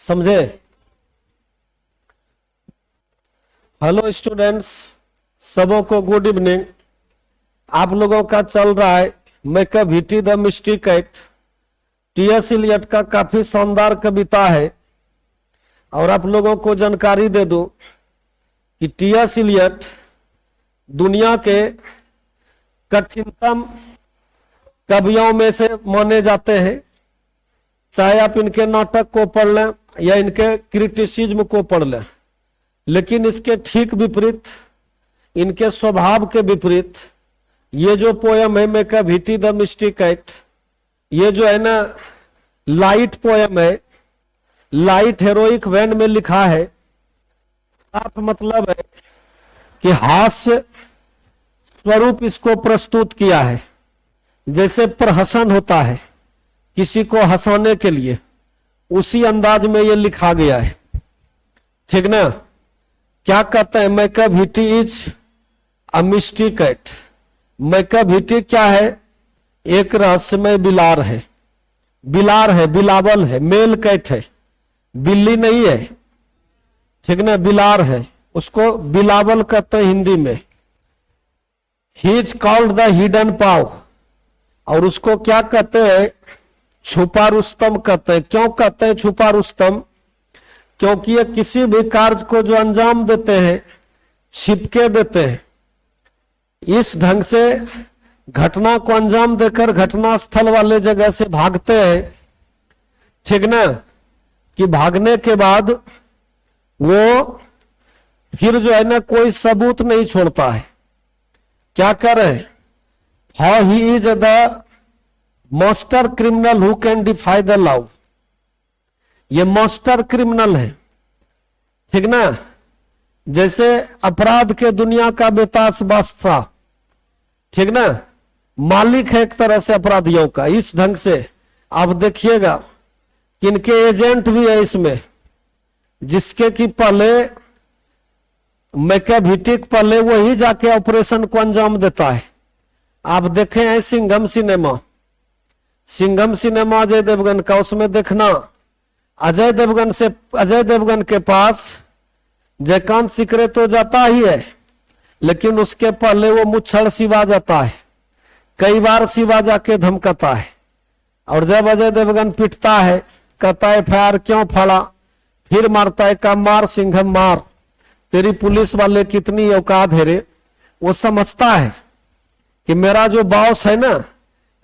समझे। Hello students, सबों को गुड इवनिंग। आप लोगों का चल रहा है Macavity the mystery cat. T S. Eliot का काफी शानदार कविता है और आप लोगों को जानकारी दे दूं कि टी.एस. इलियट दुनिया के कठिनतम कवियों में से माने जाते हैं। चाहे आप इनके नाटक को पढ़ लें या इनके क्रिटिसिज्म को पढ़ लें, लेकिन इसके ठीक विपरीत, इनके स्वभाव के विपरीत ये जो पोयम है Macavity the mystery eight, ये जो है ना लाइट पोयम है, लाइट हेरोइक वैन में लिखा है। साफ मतलब है कि हास्य स्वरूप इसको प्रस्तुत किया है। जैसे प्रहसन होता है किसी को हंसाने के लिए, उसी अंदाज में ये लिखा गया है। ठीक ना। क्या कहते हैं, Macavity is a mystery cat. Macavity क्या है? एक रहस्यमय बिलार है। बिलार है, बिलावल है, मेल कैट है, बिल्ली नहीं है। ठीक ना, बिलार है, उसको बिलावल कहते हैं हिंदी में। He is called the hidden paw, और उसको क्या कहते हैं? छुपा रुस्तम कहते हैं। क्यों कहते हैं छुपा रुस्तम? क्योंकि ये किसी भी कार्य को जो अंजाम देते हैं छिपके देते हैं। इस ढंग से घटना को अंजाम देकर घटना स्थल वाले जगह से भागते हैं। ठीक ना, कि भागने के बाद वो फिर जो है ना कोई सबूत नहीं छोड़ता है। क्या करे? How he is the master criminal who can defy the law. ये मास्टर क्रिमिनल है। ठीक ना, जैसे अपराध के दुनिया का बेताज बादशाह। ठीक ना, मालिक है एक तरह से अपराधियों का। इस ढंग से आप देखिएगा कि इनके एजेंट भी है इसमें, जिसके कि पहले मेकअप हिटी पहले वही जाके ऑपरेशन को अंजाम देता है। आप देखे हैं सिंघम सिनेमा, सिंघम सिनेमा अजय देवगन का, उसमें देखना अजय देवगन के पास जयकांत सिकरे तो जाता ही है, लेकिन उसके पहले वो मुच्छड़ शिवा जाता है। कई बार शिवा जाके धमकाता है, और जब अजय देवगन पिटता है कहता है फायर क्यों फाड़ा, फिर मारता है का मार सिंघम मार, तेरी पुलिस वाले कितनी औकात है रे। वो समझता है कि मेरा जो बॉस है ना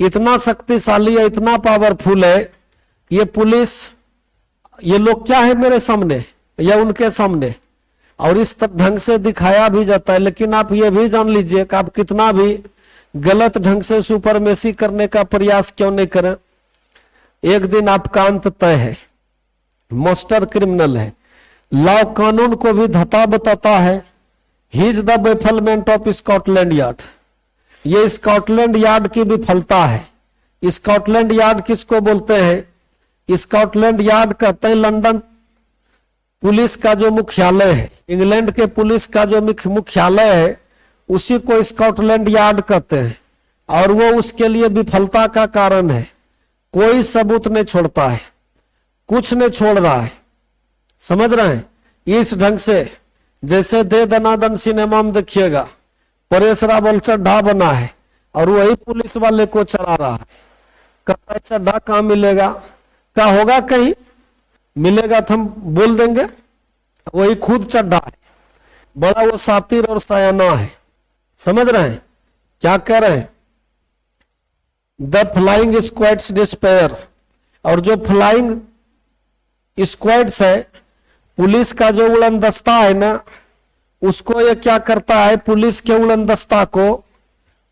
इतना शक्तिशाली है, इतना पावरफुल है कि ये पुलिस, ये लोग क्या है मेरे सामने या उनके सामने। और इस ढंग से दिखाया भी जाता है। लेकिन आप ये भी जान लीजिए कि आप कितना भी गलत ढंग से सुपरमेसी करने का प्रयास क्यों नहीं करें, एक दिन आपका अंत तय है। मास्टर क्रिमिनल है, लॉ कानून को भी धता बताता है। He is the bafflement of Scotland yard. ये स्कॉटलैंड यार्ड की विफलता है। स्कॉटलैंड यार्ड किसको बोलते हैं? स्कॉटलैंड यार्ड कहते हैं लंदन पुलिस का जो मुख्यालय है, इंग्लैंड के पुलिस का जो मुख्यालय है उसी को स्कॉटलैंड यार्ड कहते हैं। और वो उसके लिए विफलता का कारण है। कोई सबूत नहीं छोड़ता है, कुछ नहीं छोड़ रहा है। समझ रहे हैं? इस ढंग से जैसे दे दनादन सिनेमा में देखिएगा, परेश रावल चड्ढा बना है और वही पुलिस वाले को चला रहा है। कहता है चड्ढा कहाँ मिलेगा? क्या होगा कहीं मिलेगा तो हम बोल देंगे। वही खुद चड्ढा है, बड़ा वो सातिर और सयाना है। समझ रहे हैं क्या कह रहे हैं? The flying squads despair. और जो फ्लाइंग स्क्वाड्स है, पुलिस का जो उड़न दस्ता है ना, उसको ये क्या करता है? पुलिस के उड़न दस्ता को,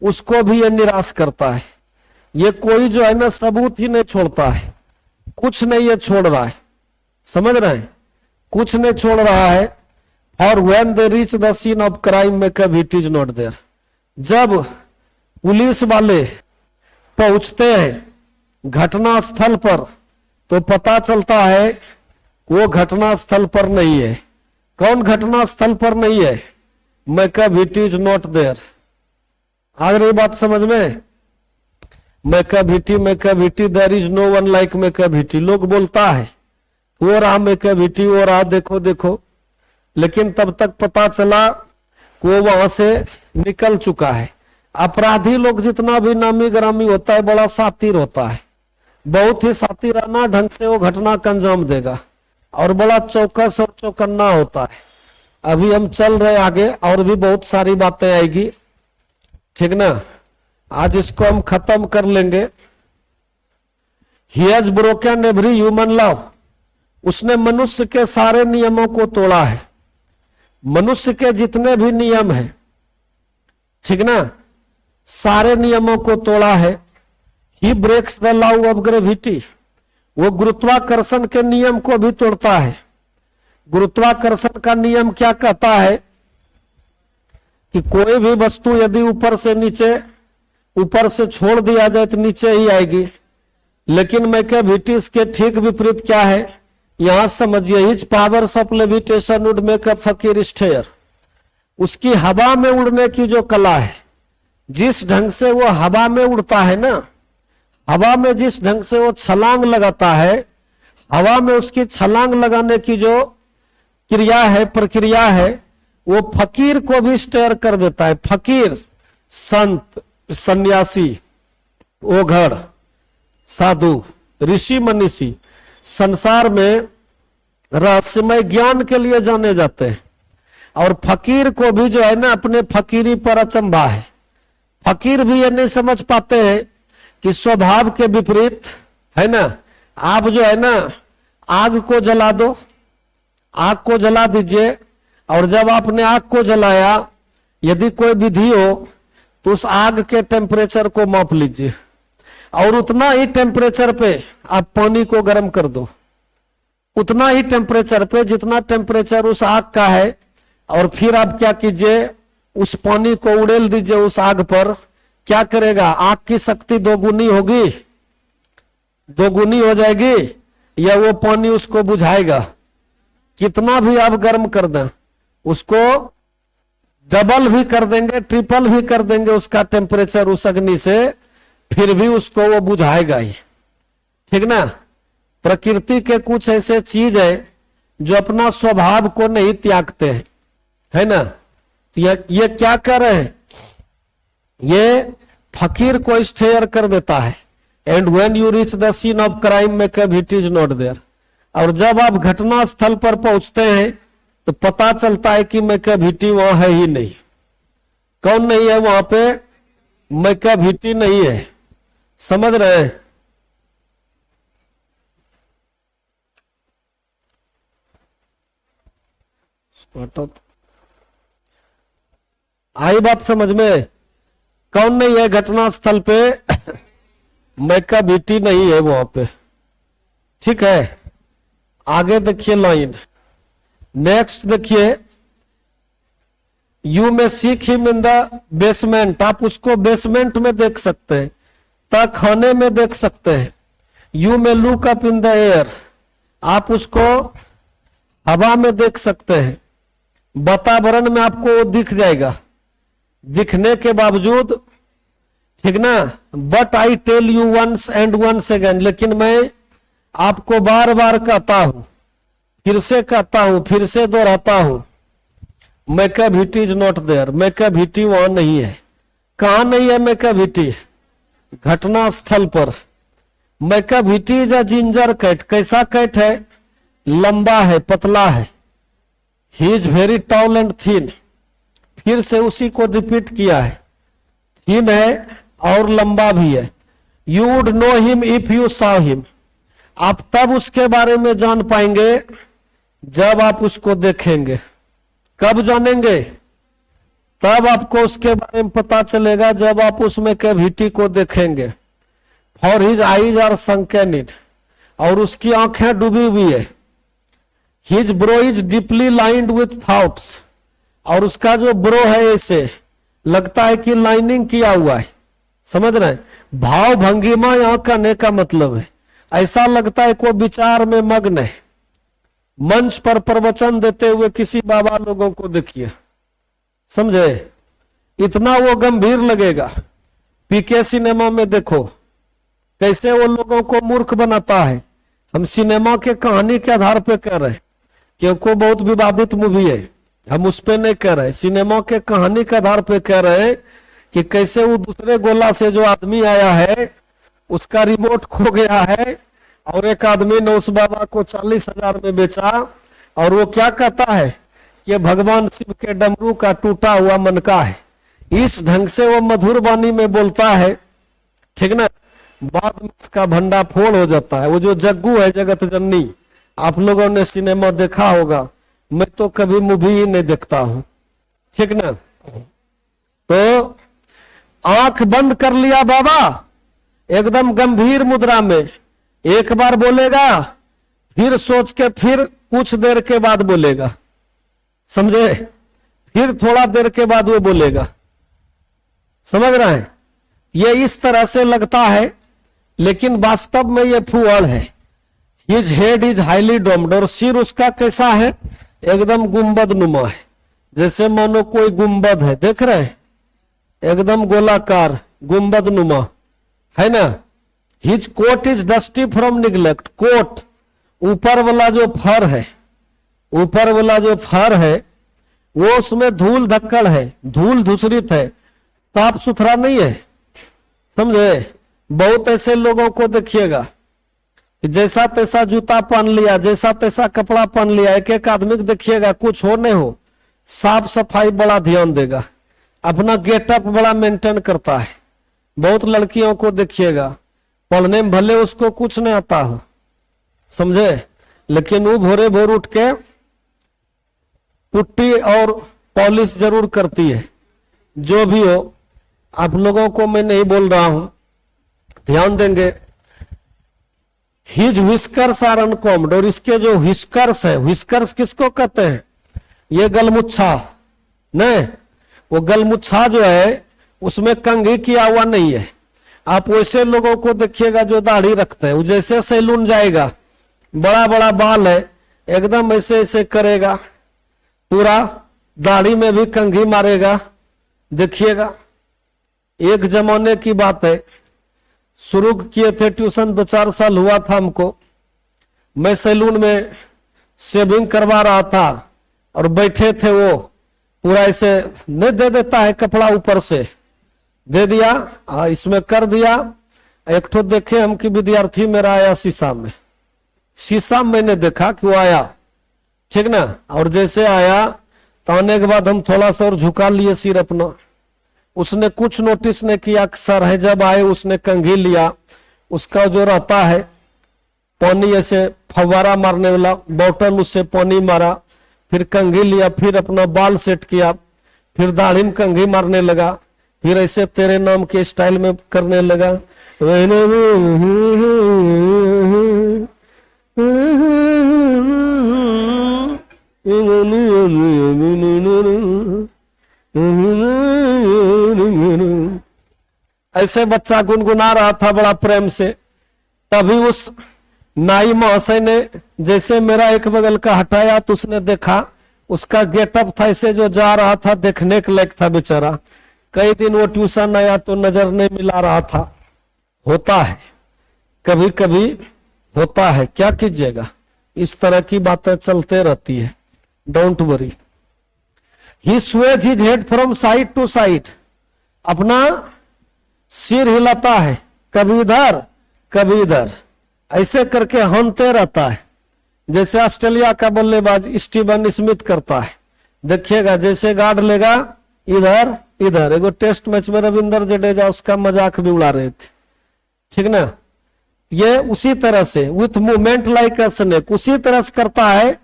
उसको भी ये निराश करता है। ये कोई जो है ना सबूत ही नहीं छोड़ता है, कुछ नहीं ये छोड़ रहा है। समझ रहे हैं? कुछ नहीं छोड़ रहा है। और when they reach the scene of crime Macavity is not there. जब पुलिस वाले पहुंचते हैं घटना स्थल पर तो पता चलता है वो घटना स्थल पर नहीं है। कौन घटना स्थल पर नहीं है? Macavity is not there. आ रही बात समझ में? Macavity there is no one like Macavity. लोग बोलता है वो रहा मैकेविटी, वो रहा, देखो देखो। लेकिन तब तक पता चला कि वो वहां से निकल चुका है। अपराधी लोग जितना भी नामी ग्रामी होता है, बड़ा शातिर होता है, बहुत ही शातिराना ढंग से वो घटना का अंजाम देगा और बड़ा चौकस और चौकन्ना होता है। अभी हम चल रहे आगे, और भी बहुत सारी बातें आएगी, ठीक ना। आज इसको हम खत्म कर लेंगे। He has broken every human law. उसने मनुष्य के सारे नियमों को तोड़ा है, मनुष्य के जितने भी नियम हैं, ठीक ना, सारे नियमों को तोड़ा है। He breaks the law of gravity. वो गुरुत्वाकर्षण के नियम को भी तोड़ता है। गुरुत्वाकर्षण का नियम क्या कहता है कि कोई भी वस्तु यदि ऊपर से नीचे, ऊपर से छोड़ दिया जाए तो नीचे ही आएगी। लेकिन मैकेविटीज के ठीक विपरीत क्या है, यहां समझिए, his powers of levitation would make a फकीर स्टेयर। उसकी हवा में उड़ने की जो कला है, जिस ढंग से वो हवा में उड़ता है ना, हवा में जिस ढंग से वो छलांग लगाता है, हवा में उसकी छलांग लगाने की जो क्रिया है, प्रक्रिया है, वो फकीर को भी स्टेयर कर देता है। फकीर, संत, सन्यासी, ओघड़, साधु, ऋषि मनीषी संसार में रहस्यमय ज्ञान के लिए जाने जाते हैं। और फकीर को भी जो है ना, अपने फकीरी पर अचंभा है। फकीर भी ये नहीं समझ पाते हैं कि स्वभाव के विपरीत है ना, आप जो है ना आग को जला दो, आग को जला दीजिए, और जब आपने आग को जलाया, यदि कोई विधि हो तो उस आग के टेम्परेचर को माप लीजिए और उतना ही टेम्परेचर पे आप पानी को गर्म कर दो, उतना ही टेम्परेचर पे जितना टेम्परेचर उस आग का है। और फिर आप क्या कीजिए, उस पानी को उड़ेल दीजिए उस आग पर। क्या करेगा, आग की शक्ति दोगुनी होगी, दोगुनी हो जाएगी, या वो पानी उसको बुझाएगा। कितना भी आप गर्म कर दें, उसको डबल भी कर देंगे, ट्रिपल भी कर देंगे उसका टेम्परेचर उस अग्नि से, फिर भी उसको वो बुझाएगा ही, ठीक ना। प्रकृति के कुछ ऐसे चीज है जो अपना स्वभाव को नहीं त्यागते हैं, है ना। तो ये क्या कर रहे हैं, ये फकीर को स्टेयर कर देता है। And when you reach the scene of crime Macavity is not there. और जब आप घटना स्थल पर पहुंचते हैं तो पता चलता है कि मैकेविटी वहां है ही नहीं। कौन नहीं है वहां पे, मैकेविटी नहीं है। समझ रहे हैं? आई बात समझ में? कौन नहीं है घटना स्थल पे, मैकेविटी नहीं है वहां पे, ठीक है। आगे देखिए लाइन, नेक्स्ट देखिए, यू में सीख हिम इन द बेसमेंट। आप उसको बेसमेंट में देख सकते हैं, तहखाने में देख सकते हैं। यू में look up in the air, आप उसको हवा में देख सकते हैं। वातावरण में आपको वो दिख जाएगा, दिखने के बावजूद, ठीक ना। But I tell you once and once again, लेकिन मैं आपको बार बार कहता हूं, फिर से कहता हूं, फिर से दोहराता हूं, Macavity is not there. Macavity वहां नहीं है। कहां नहीं है मैकेविटी? घटना स्थल पर। Macavity is a ginger cat. कैसा कैट है? लंबा है, पतला है। He is very tall and thin. फिर से उसी को रिपीट किया है, थिन है और लंबा भी है। You would know him if you saw him. आप तब उसके बारे में जान पाएंगे जब आप उसको देखेंगे। कब जानेंगे? तब आपको उसके बारे में पता चलेगा जब आप उस मैकेविटी को देखेंगे। For his eyes are sunken in, और उसकी आंखें डूबी हुई है। His brow is deeply lined with thoughts, और उसका जो ब्रो है ऐसे लगता है कि लाइनिंग किया हुआ है। समझ रहे हैं? भाव भंगिमा यहां कहने का मतलब है, ऐसा लगता है कोई विचार में मग्न है। मंच पर प्रवचन देते हुए किसी बाबा लोगों को देखिए, समझे, इतना वो गंभीर लगेगा। पीके सिनेमा में देखो कैसे वो लोगों को मूर्ख बनाता है, हम सिनेमा के कहानी के आधार पे कह रहे हैं, क्योंकि बहुत विवादित मूवी है, हम उस पे नहीं कह रहे। सिनेमा के कहानी के आधार पे कह रहे हैं कि कैसे वो दूसरे गोला से जो आदमी आया है उसका रिमोट खो गया है और एक आदमी ने उस बाबा को 40,000 में बेचा, और वो क्या कहता है कि भगवान शिव के डमरू का टूटा हुआ मनका है। इस ढंग से वो मधुर वाणी में बोलता है, ठीक ना। बाद में उसका भंडा फोड़ हो जाता है। वो जो जग्गू है जगत जननी, आप लोगों ने सिनेमा देखा होगा, मैं तो कभी मूवी ही नहीं देखता हूं, ठीक ना। तो आंख बंद कर लिया बाबा, एकदम गंभीर मुद्रा में, एक बार बोलेगा, फिर सोच के फिर कुछ देर के बाद बोलेगा, समझे, फिर थोड़ा देर के बाद वो बोलेगा, समझ रहे हैं। ये इस तरह से लगता है, लेकिन वास्तव में ये फूहड़ है। His head is highly doomed, और सिर उसका कैसा है, एकदम गुंबद नुमा है, जैसे मानो कोई गुंबद है, देख रहे हैं, एकदम गोलाकार गुंबद नुमा है ना। His coat is dusty from neglect, coat ऊपर वाला जो फर है, ऊपर वाला जो फर है वो उसमें धूल धक्कड़ है, धूल धूसरित है, साफ सुथरा नहीं है, समझे। बहुत ऐसे लोगों को देखिएगा जैसा तैसा जूता पहन लिया, जैसा तैसा कपड़ा पहन लिया, एक एक आदमी को देखिएगा, कुछ हो नहीं हो, साफ सफाई बड़ा ध्यान देगा, अपना गेटअप बड़ा मेंटेन करता है। बहुत लड़कियों को देखिएगा, पढ़ने में भले उसको कुछ नहीं आता हो, समझे, लेकिन वो भोरे भोर उठ के पुट्टी और पॉलिश जरूर करती है। जो भी हो, आप लोगों को मैं नहीं बोल रहा हूं, ध्यान देंगे। हिज व्हिस्कर्स आर अनकॉम्ड, और इसके जो व्हिस्कर्स है, व्हिस्कर्स किसको कहते हैं, ये गलमुच्छा नहीं, वो गलमुच्छा जो है उसमें कंघी किया हुआ नहीं है। आप वैसे लोगों को देखिएगा जो दाढ़ी रखते हैं, वो जैसे सैलून जाएगा, बड़ा बड़ा बाल है, एकदम ऐसे ऐसे करेगा, पूरा दाढ़ी में भी कंघी मारेगा, देखिएगा। एक जमाने की बात है, शुरू किए थे ट्यूशन, 2-4 साल हुआ था हमको, मैं सैलून में शेविंग करवा रहा था और बैठे थे, वो पूरा ऐसे नहीं दे देता है कपड़ा, ऊपर से दे दिया, इसमें कर दिया। एक ठो देखे हम कि विद्यार्थी मेरा आया शीशा में, शीशा मैंने देखा कि वो आया, ठीक ना, और जैसे आया तो आने के बाद हम थोड़ा सा और झुका लिए सिर अपना, उसने कुछ नोटिस नहीं किया। सर है जब आए उसने कंघी लिया, उसका जो रहता है पानी ऐसे फव्वारा मारने वाला बोतल, उससे पानी मारा, फिर कंघी लिया, फिर अपना बाल सेट किया, फिर दाढ़ी में कंघी मारने लगा, फिर ऐसे तेरे नाम के स्टाइल में करने लगा। ऐसे बच्चा गुनगुना रहा था बड़ा प्रेम से। तभी उस नाई महाशय ने जैसे मेरा एक बगल का हटाया तो उसने देखा, उसका गेटअप था ऐसे जो जा रहा था, देखने के लायक था बेचारा। कई दिन वो ट्यूशन आया तो नजर नहीं मिला रहा था। होता है, कभी कभी होता है, क्या कीजिएगा, इस तरह की बातें चलते रहती है, don't worry. He sways his head from side to side, अपना सिर हिलाता है, कभी इधर कभी इधर, ऐसे करके हंसते रहता है, जैसे ऑस्ट्रेलिया का बल्लेबाज स्टीवन स्मिथ करता है। देखिएगा जैसे गार्ड लेगा इधर इधर। एगो टेस्ट मैच में रविंद्र जडेजा उसका मजाक भी उड़ा रहे थे, ठीक ना। ये उसी तरह से with movement like a snake, उसी तरह से करता है,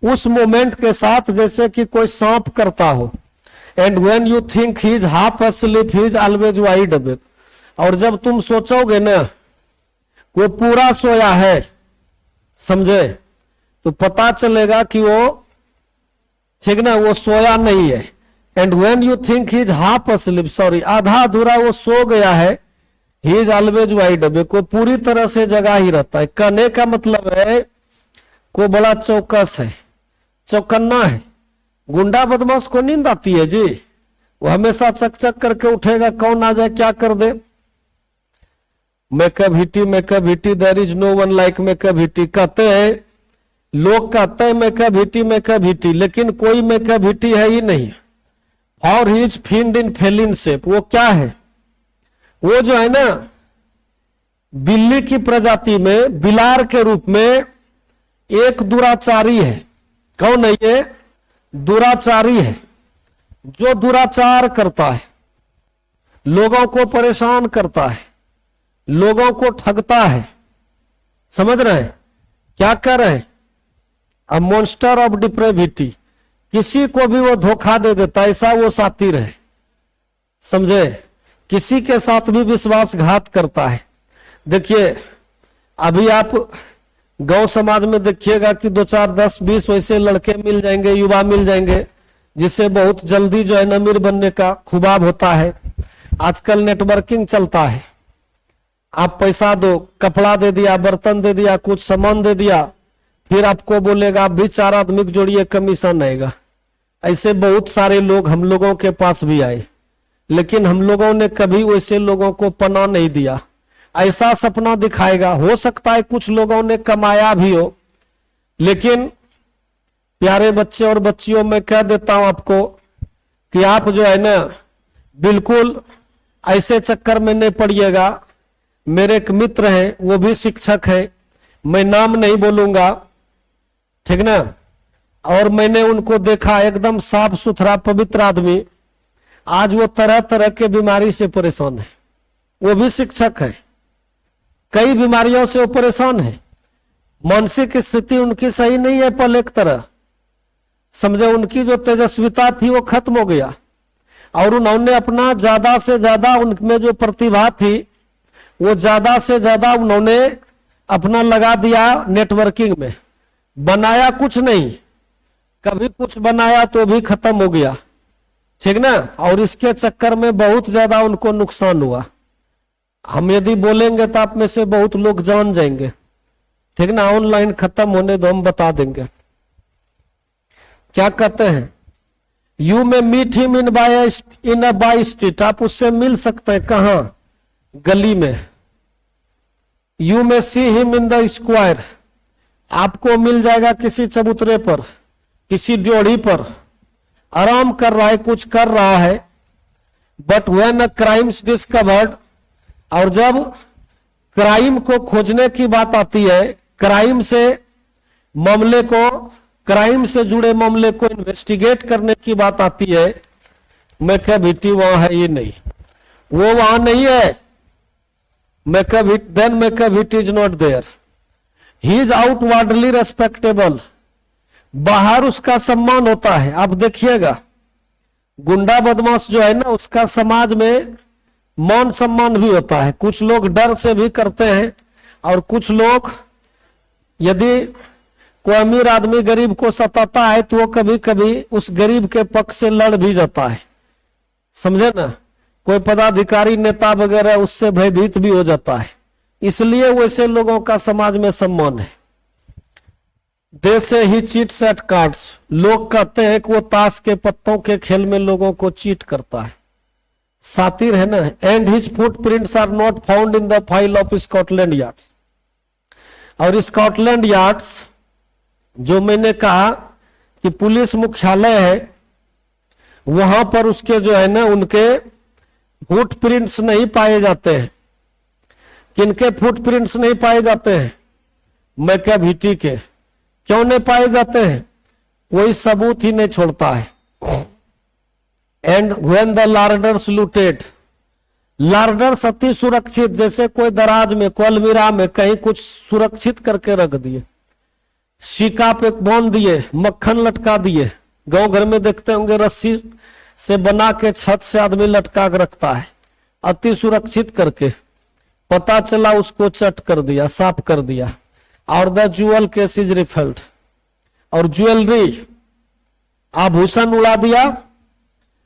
उस मूवमेंट के साथ जैसे कि कोई सांप करता हो। And when you think he is half asleep he is always wide awake, और जब तुम सोचोगे ना वो पूरा सोया है, समझे, तो पता चलेगा कि वो, ठीक ना, वो सोया नहीं है। And when you think he is half asleep, sorry, आधा अधूरा वो सो गया है, he is always wide awake, वो पूरी तरह से जगा ही रहता है। कहने का मतलब है को बड़ा चौकस है, चौकन्ना है। गुंडा बदमाश को नींद आती है जी, वो हमेशा चक चक करके उठेगा, कौन आ जाए क्या कर दे। Macavity there is no one like Macavity. कहते हैं, लोग कहते हैं मेकाभिटी, लेकिन कोई मेकाभिटी है ही नहीं। और he is found in feline shape. वो क्या है? वो जो है ना, बिल्ली की प्रजाति में बिलार के रूप में एक दुराचारी है। कौन है ये? दुराचारी है, जो दुराचार करता है, लोगों को परेशान करता है, लोगों को ठगता है। समझ रहे हैं क्या कर रहे हैं? अ मॉन्स्टर ऑफ डिप्रेविटी। किसी को भी वो धोखा दे देता, ऐसा वो सातिर है। समझे? किसी के साथ भी विश्वासघात करता है। देखिए, अभी आप गांव समाज में देखिएगा कि 2 4 10 20 वैसे लड़के मिल जाएंगे, युवा मिल जाएंगे, जिसे बहुत जल्दी जो है अमीर बनने का खुबाब होता है। आजकल नेटवर्किंग चलता है। आप पैसा दो, कपड़ा दे दिया, बर्तन दे दिया, कुछ सामान दे दिया, फिर आपको बोलेगा आप भी 4 आदमी को जोड़िए, कमीशन आएगा। ऐसे बहुत सारे लोग हम लोगों के पास भी आए, लेकिन हम लोगों ने कभी वैसे लोगों को पनाह नहीं दिया। ऐसा सपना दिखाएगा। हो सकता है कुछ लोगों ने कमाया भी हो, लेकिन प्यारे बच्चे और बच्चियों, मैं कह देता हूं आपको कि आप जो है ना, बिल्कुल ऐसे चक्कर में नहीं पड़िएगा। मेरे एक मित्र हैं, वो भी शिक्षक है, मैं नाम नहीं बोलूंगा, ठीक ना। और मैंने उनको देखा, एकदम साफ सुथरा पवित्र आदमी। आज वो तरह तरह के बीमारी से परेशान है। वो भी शिक्षक है, कई बीमारियों से वो परेशान है। मानसिक स्थिति उनकी सही नहीं है। पल एक तरह समझे, उनकी जो तेजस्विता थी वो खत्म हो गया, और उन्होंने अपना ज्यादा से ज्यादा, उनमें जो प्रतिभा थी वो ज्यादा से ज्यादा उन्होंने अपना लगा दिया नेटवर्किंग में। बनाया कुछ नहीं, कभी कुछ बनाया तो भी खत्म हो गया, ठीक ना। और इसके चक्कर में बहुत ज्यादा उनको नुकसान हुआ। हम यदि बोलेंगे तो आप में से बहुत लोग जान जाएंगे, ठीक ना। ऑनलाइन खत्म होने दो, हम बता देंगे। क्या कहते हैं? You may meet him in a by street. आप उससे मिल सकते हैं। कहां? गली में। यू में see him in the square. आपको मिल जाएगा किसी चबूतरे पर, किसी ड्योढ़ी पर, आराम कर रहा है, कुछ कर रहा है। But when a crimes discovered, और जब क्राइम को खोजने की बात आती है, क्राइम से मामले को, क्राइम से जुड़े मामले को इन्वेस्टिगेट करने की बात आती है, मेकाभिटी वहां है ही नहीं। वो वहां नहीं है। Then Macavity is not there. He is outwardly respectable. बाहर उसका सम्मान होता है। आप देखिएगा, गुंडा बदमाश जो है ना, उसका समाज में मान सम्मान भी होता है। कुछ लोग डर से भी करते हैं, और कुछ लोग, यदि कोई अमीर आदमी गरीब को सताता है तो वो कभी कभी उस गरीब के पक्ष से लड़ भी जाता है। समझे ना। कोई पदाधिकारी, नेता वगैरह उससे भयभीत भी हो जाता है। इसलिए वैसे लोगों का समाज में सम्मान है। दे से ही चीट्स एट कार्ड्स। लोग कहते हैं कि वो ताश के पत्तों के खेल में लोगों को चीट करता है। सातिर है ना। And his footprints are not found in the file of Scotland Yard's. और स्कॉटलैंड यार्ड्स, जो मैंने कहा कि पुलिस मुख्यालय है, वहां पर उसके जो है ना, उनके फुटप्रिंट्स नहीं पाए जाते हैं। किनके फुटप्रिंट्स नहीं पाए जाते हैं? मेकाभिटी के। क्यों नहीं पाए जाते हैं? कोई सबूत ही नहीं छोड़ता है। एंड व्हेन द लार्डर्स लूटेड, लार्डर्स अति सुरक्षित, जैसे कोई दराज में, कोई अलमीरा में कहीं कुछ सुरक्षित करके रख दिए, शिका पे बांध दिए, मक्खन लटका दिए। गांव घर में देखते होंगे, रस्सी से बना के छत से आदमी लटका के रखता है, अति सुरक्षित करके। पता चला उसको चट कर दिया, साफ कर दिया। और द ज्वेल केस इज रिफल्ड। और ज्वेलरी, आभूषण उड़ा दिया।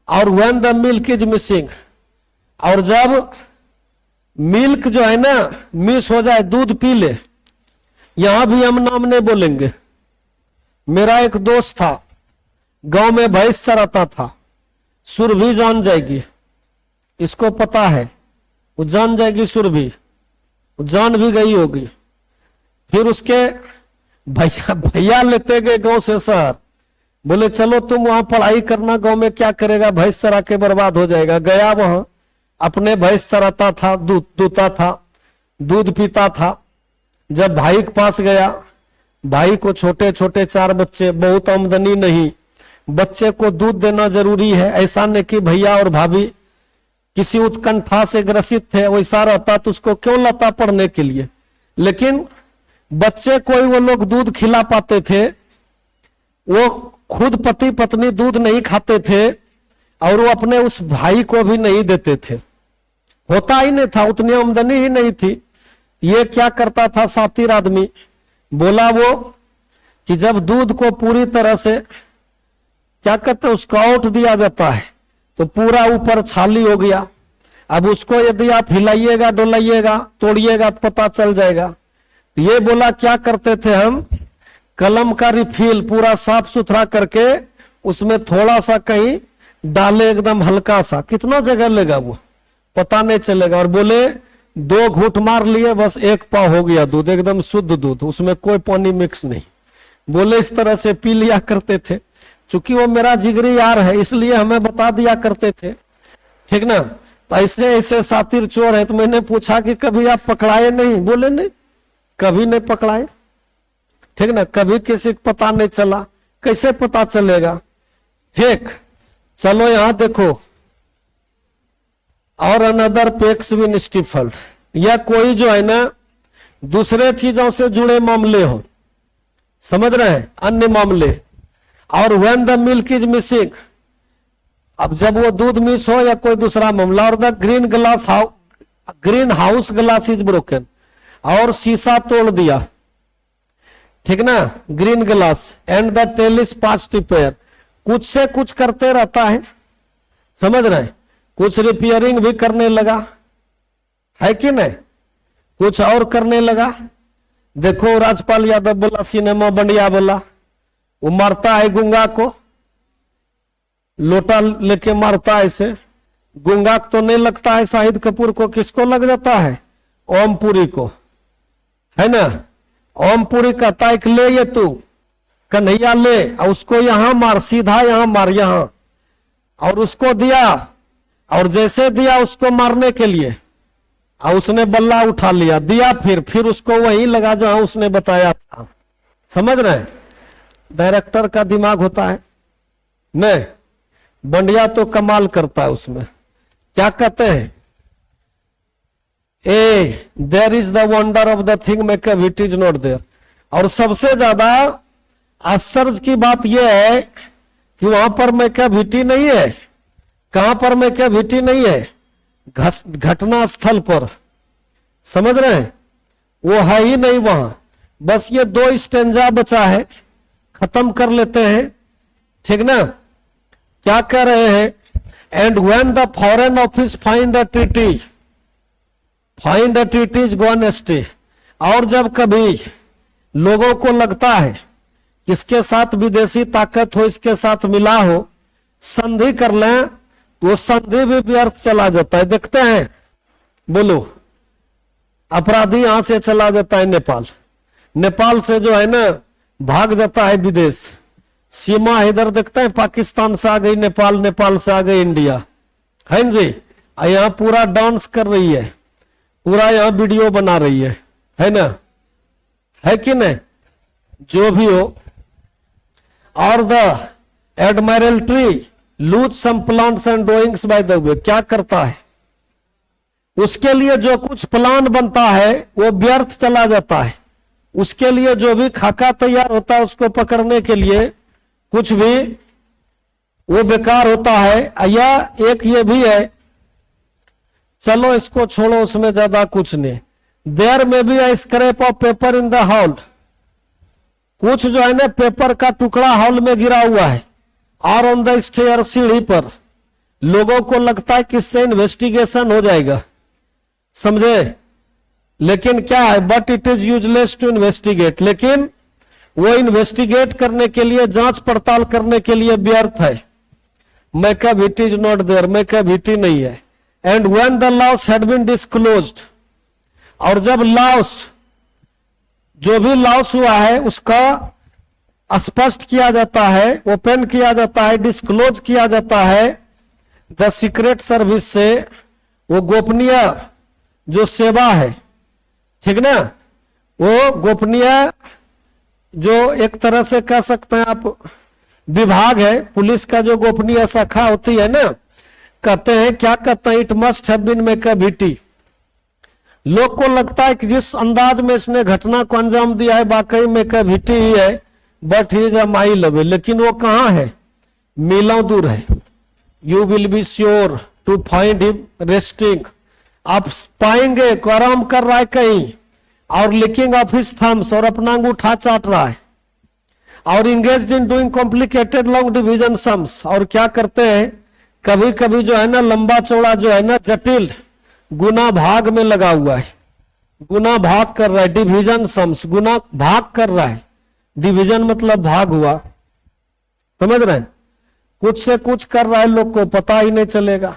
और when the milk is missing, और जब मिल्क जो है ना मिस हो जाए, दूध पी ले, यहां भी हम नाम नहीं बोलेंगे। मेरा एक दोस्त था, गांव में भैंस चराता था। सुरभि जान जाएगी, इसको पता है, वो जान जाएगी सुरभि। जान भी गई होगी। फिर उसके भैया भैया लेते गए गांव से शहर, बोले चलो तुम वहां पढ़ाई करना, गांव में क्या करेगा, भैंस चरा के बर्बाद हो जाएगा। गया वहां, अपने भैंस चराता था, दूध दूता था, दूध पीता था। जब भाई के पास गया, भाई को छोटे छोटे 4 बच्चे, बहुत आमदनी नहीं, बच्चे को दूध देना जरूरी है। ऐसा नहीं कि भैया और भाभी किसी उत्कंठा से ग्रसित थे, वैसा रहता तो उसको क्यों लाता पढ़ने के लिए। लेकिन बच्चे को ही वो लोग दूध खिला पाते थे, वो खुद पति पत्नी दूध नहीं खाते थे और वो अपने उस भाई को भी नहीं देते थे। होता ही नहीं था, उतनी आमदनी ही नहीं थी। ये क्या करता था सातिर आदमी, बोला वो कि जब दूध को पूरी तरह से क्या कहते हैं उसको आउट दिया जाता है तो पूरा ऊपर छाली हो गया। अब उसको यदि आप हिलाइएगा डोलाइएगा तोड़िएगा तो पता चल जाएगा। तो ये बोला क्या करते थे हम, कलम का रिफिल पूरा साफ सुथरा करके उसमें थोड़ा सा कहीं डाले, एकदम हल्का सा, कितना जगह लेगा वो पता नहीं चलेगा। और बोले 2 घूंट मार लिए, बस 1 पाव हो गया दूध, एकदम शुद्ध दूध, उसमें कोई पानी मिक्स नहीं। बोले इस तरह से पी लिया करते थे। चूंकि वो मेरा जिगरी यार है इसलिए हमें बता दिया करते थे, ठीक ना। तो ऐसे ऐसे सातिर चोर है। तो मैंने पूछा कि कभी आप पकड़ाए नहीं, बोले नहीं, कभी नहीं पकड़ाए, ठीक ना। कभी किसी को पता नहीं चला, कैसे पता चलेगा, ठीक। चलो यहां देखो, और अनदर पेक्स विन स्टिफल्ड, या कोई जो है ना दूसरे चीजों से जुड़े मामले हो, समझ रहे हैं, अन्य मामले। और when the milk is missing, अब जब वो दूध मिस हो या कोई दूसरा मामला। और the green house glass is broken, और शीशा तोड़ दिया, ठीक ना, green glass. And the tail is past repair, कुछ से कुछ करते रहता है, समझ रहे हैं, कुछ रिपेयरिंग भी करने लगा है कि नहीं, कुछ और करने लगा। देखो राजपाल यादव बोला सिनेमा बढ़िया बोला, वो मारता है गुंगा को, लोटा लेके मारता है ऐसे। गुंगा तो नहीं लगता है शाहिद कपूर को, किसको लग जाता है, ओमपुरी को, है ना। ओमपुरी कहता है कि ले ये तू कन्हैया ले, और उसको यहां मार, सीधा यहां मार, यहां। और उसको दिया, और जैसे दिया उसको मारने के लिए, और उसने बल्ला उठा लिया, दिया फिर उसको वहीं लगा जहां उसने बताया था। समझ रहे हैं, डायरेक्टर का दिमाग होता है नहीं, बंडिया तो कमाल करता है उसमें। क्या कहते हैं, uh there is the wonder of the thing Macavity it is not there. और सबसे ज्यादा आश्चर्य की बात यह है कि वहां पर मेकअप हिटी नहीं है। कहां पर मेकअप हिटी नहीं है, घटना स्थल पर, समझ रहे हैं, वो है ही नहीं वहां। बस ये 2 स्टेंजा बचा है, खत्म कर लेते हैं, ठीक ना। क्या कह रहे हैं, and when the foreign office find a treaty is gone astray. और जब कभी लोगों को लगता है इसके साथ विदेशी ताकत हो, इसके साथ मिला हो, संधि कर लें, तो वो संधि भी व्यर्थ चला जाता है। देखते हैं, बोलो, अपराधी यहां से चला जाता है नेपाल, नेपाल से जो है ना भाग जाता है विदेश। सीमा इधर देखते हैं, पाकिस्तान से आ गई नेपाल, नेपाल से आ गई इंडिया, है जी। यहाँ पूरा डांस कर रही है, पूरा यहाँ वीडियो बना रही है ना, है कि नहीं, जो भी हो। और the Admiralty lose some plans and doings by the way, क्या करता है, उसके लिए जो कुछ प्लान बनता है वो व्यर्थ चला जाता है। उसके लिए जो भी खाका तैयार होता है उसको पकड़ने के लिए कुछ भी वो बेकार होता है। या एक ये भी है, चलो इसको छोड़ो, उसमें ज्यादा कुछ नहीं। देयर में be a scrap of paper in the hall, कुछ जो है ना पेपर का टुकड़ा हॉल में गिरा हुआ है, और ऑन द स्टेयर, सीढ़ी पर। लोगों को लगता है कि इससे इन्वेस्टिगेशन हो जाएगा, समझे, लेकिन क्या है, but it is useless to investigate, लेकिन वो इन्वेस्टिगेट करने के लिए, जांच पड़ताल करने के लिए व्यर्थ है। Makeup it is not there, makeup it नहीं है। And when the loss had been disclosed, और जब लॉस, जो भी लॉस हुआ है उसका स्पष्ट किया जाता है, ओपन किया जाता है, डिस्क्लोज किया जाता है द सीक्रेट सर्विस से, वो गोपनीय जो सेवा है, ठीक ना, वो गोपनीय जो एक तरह से कह सकते हैं आप विभाग है, पुलिस का जो गोपनीय शाखा होती है ना, कहते हैं क्या कहते हैं, it must have been make a VT. लोग को लगता है कि जिस अंदाज में इसने घटना को अंजाम दिया है वाकई में का वीटी ही है, but he is a mile away, लेकिन वो कहाँ है, मीलों दूर है। You will be sure to find him resting, आप पाएंगे को आराम कर रहा है कहीं, और लिकिंग ऑफ हिज थम्स, और अपना अंगूठा चाट रहा है, और engaged in doing complicated long division sums, और क्या करते हैं कभी कभी जो है ना लंबा चौड़ा जो है ना जटिल गुना भाग में लगा हुआ है, गुना भाग कर रहा है, डिवीजन सम्स, गुना भाग कर रहा है, डिवीजन मतलब भाग हुआ, समझ रहे हैं, कुछ से कुछ कर रहा है, लोग को पता ही नहीं चलेगा।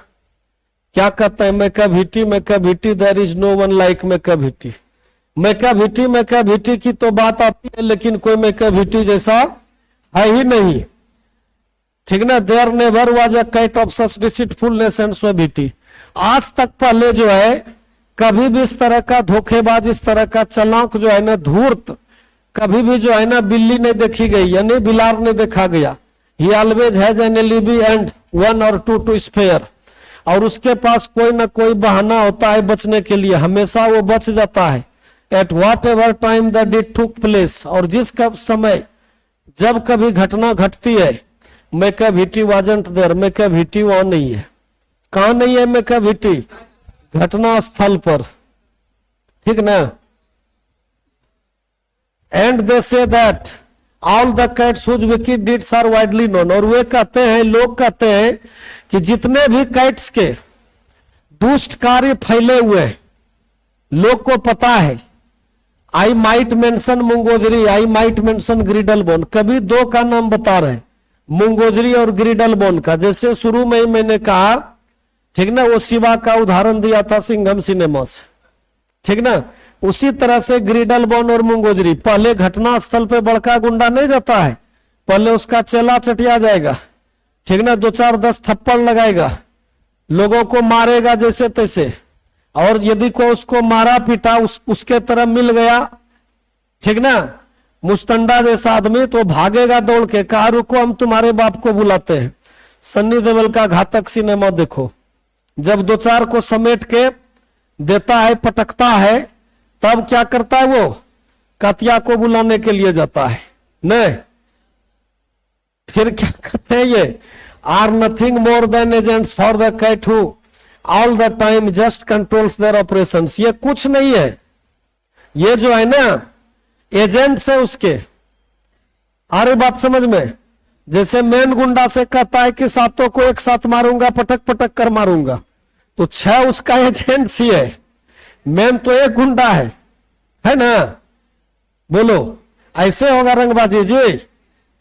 क्या कहते हैं, Macavity there is no one like Macavity. Macavity की तो बात आती है, लेकिन कोई मैकाभिटी जैसा है ही नहीं, ठीक ना। There never was a cat of such deceitfulness and suavity. आज तक पहले जो है कभी भी इस तरह का धोखेबाज, इस तरह का चालाक जो है ना धूर्त, कभी भी जो है ना बिल्ली नहीं देखी गई, यानी बिलार नहीं देखा गया। ही always has an alibi and one और टू टू स्पेयर, और उसके पास कोई ना कोई बहाना होता है बचने के लिए, हमेशा वो बच जाता है। At whatever time the deed took place, और जिस कब समय जब कभी घटना घटती है, मैकाभिटी वाजंट देयर, मैकाभिटी वहां नहीं है। कहां नहीं है मैकाभिटी, घटना स्थल पर, ठीक ना। And they say that all the cats whose wicked deeds are widely known, और वे कहते हैं, लोग कहते हैं कि जितने भी कैट्स के दुष्ट कार्य फैले हुए हैं लोग को पता है। I might mention Mungojerrie, I might mention Griddlebone, कभी दो का नाम बता रहे हैं, मुंगोजरी और ग्रिडल बोन का। जैसे शुरू में ही मैंने कहा, ठीक ना, वो शिवा का उदाहरण दिया था सिंघम सिनेमा से, ठीक ना, उसी तरह से ग्रिडल बोन और मुंगोजरी, पहले घटना स्थल पे बड़का गुंडा नहीं जाता है, पहले उसका चेला चटिया जाएगा, ठीक ना, 2-4-10 थप्पड़ लगाएगा, लोगों को मारेगा जैसे तैसे, और यदि कोई उसको मारा पीटा उसके तरफ मिल गया, ठीक ना, मुस्तंडा जैसा आदमी, तो भागेगा दौड़ के, कहा रुको हम तुम्हारे बाप को बुलाते हैं। सन्नी देओल का घातक सिनेमा देखो, जब 2-4 को समेट के देता है, पटकता है, तब क्या करता है वो, कतिया को बुलाने के लिए जाता है, नहीं फिर क्या करते हैं, ये are nothing more than agents for the cat who all the time just controls their operations. ये कुछ नहीं है, ये जो है ना एजेंट्स है उसके। अरे बात समझ में, जैसे मेन गुंडा से कहता है कि सातों को एक साथ मारूंगा, पटक पटक कर मारूंगा, तो 6 उसका एजेंट्स ही है, मेन तो एक गुंडा है ना। बोलो ऐसे होगा रंगबाजी जी।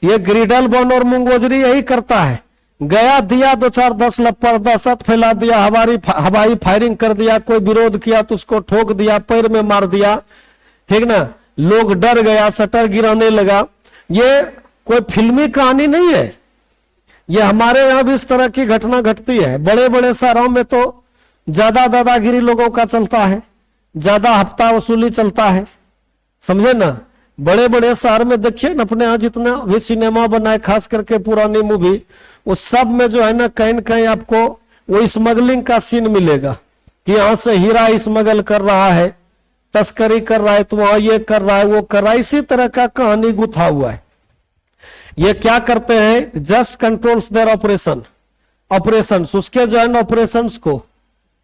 ये ग्रिडल बोन और मुंगोजरी यही करता है, गया दिया 2-4-10 लप्पड़, दहशत फैला दिया, हवाई फायरिंग कर दिया, कोई विरोध किया तो उसको ठोक दिया, पैर में मार दिया, ठीक ना, लोग डर गया, शटर गिराने लगा। ये कोई फिल्मी कहानी नहीं है, ये हमारे यहां भी इस तरह की घटना घटती है। बड़े बड़े शहरों में तो ज्यादा दादागिरी लोगों का चलता है, ज्यादा हफ्ता वसूली चलता है, समझे ना। बड़े बड़े शहर में देखिए ना, अपने यहाँ जितना भी सिनेमा बनाए, खास करके पुरानी मूवी, उस सब में जो है ना कहीं न कहीं आपको वो स्मगलिंग का सीन मिलेगा कि यहां से हीरा स्मगल कर रहा है, तस्करी कर रहा है, तो वहां ये कर रहा है, वो कर रहा है, इसी तरह का कहानी गुथा हुआ है। ये क्या करते हैं, जस्ट कंट्रोल्स देयर ऑपरेशंस, उसके जो है ना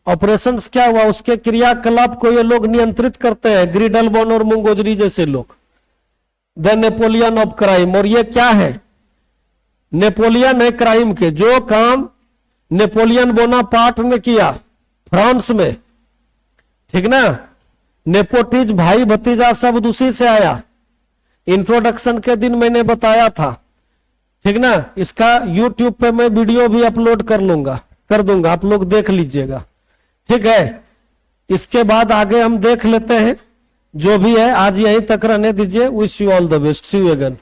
ऑपरेशंस क्या हुआ, उसके क्रियाकलाप को ये लोग नियंत्रित करते हैं, ग्रिडल बोन और मुंगोजरी जैसे लोग। द नेपोलियन ऑफ क्राइम, और ये क्या है, नेपोलियन है क्राइम के। जो काम नेपोलियन बोनापार्ट ने किया फ्रांस में, ठीक ना, नेपोटिज भाई भतीजा शब्द उसी से आया, इंट्रोडक्शन के दिन मैंने बताया था, ठीक ना। इसका यूट्यूब पे मैं वीडियो भी अपलोड कर दूंगा, आप लोग देख लीजिएगा, ठीक है। इसके बाद आगे हम देख लेते हैं, जो भी है आज यहीं तक रहने दीजिए। Wish you all the best, see you again.